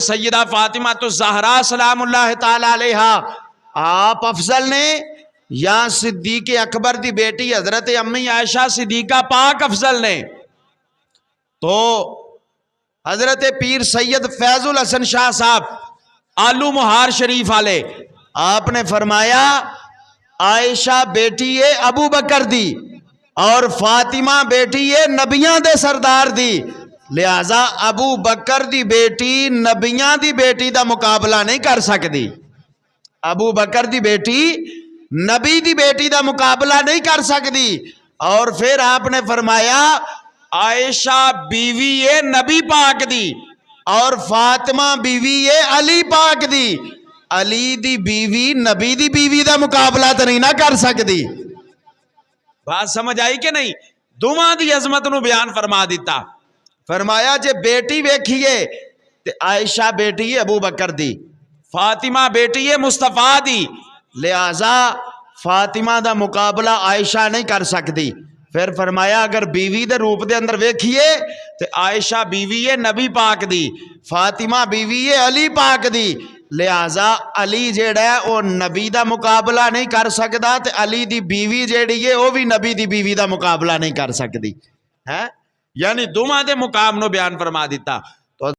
سیدہ فاطمہ الزہرا سلام اللہ تعالی علیہا آپ افضل نے یا صدیق اکبر دی بیٹی حضرت امی عائشہ صدیقہ پاک افضل نے؟ تو حضرت پیر سید فیض الحسن شاہ صاحب آلو مہار شریف والے آپ نے فرمایا عائشہ بیٹی ہے ابو بکر دی اور فاطمہ بیٹی ہے نبیاں دے سردار دی، لہذا ابو بکر دی بیٹی نبیاں دی بیٹی دا مقابلہ نہیں کر سکتی، ابو بکر دی بیٹی نبی دی بیٹی دا مقابلہ نہیں کر سکتی۔ اور پھر آپ نے فرمایا عائشہ بیوی ہے نبی پاک دی اور فاطمہ بیوی ہے علی پاک دی، علی دی بیوی نبی دی بیوی دا مقابلہ تو نہیں نہ کر سکتی۔ بات سمجھ آئی کہ نہیں؟ دوواں دی عظمت نو بیان فرما دیتا، فرمایا جے بیٹی ویکھیے تے عائشہ بیٹی ہے ابو بکر دی، فاطمہ بیٹی ہے مصطفیٰ دی، لہذا فاطمہ دا مقابلہ عائشہ نہیں کر سکتی۔ پھر فرمایا اگر بیوی دے روپ دے اندر ویکھیے تے عائشہ بیوی ہے نبی پاک دی، فاطمہ بیوی ہے علی پاک دی، لہذا علی جیڑا ہے وہ نبی دا مقابلہ نہیں کر سکتا تے علی دی بیوی جیڑی ہے وہ بھی نبی دی بیوی دا مقابلہ نہیں کر سکتی ہے، یعنی دوواں دے مقام نو بیان فرما دیتا۔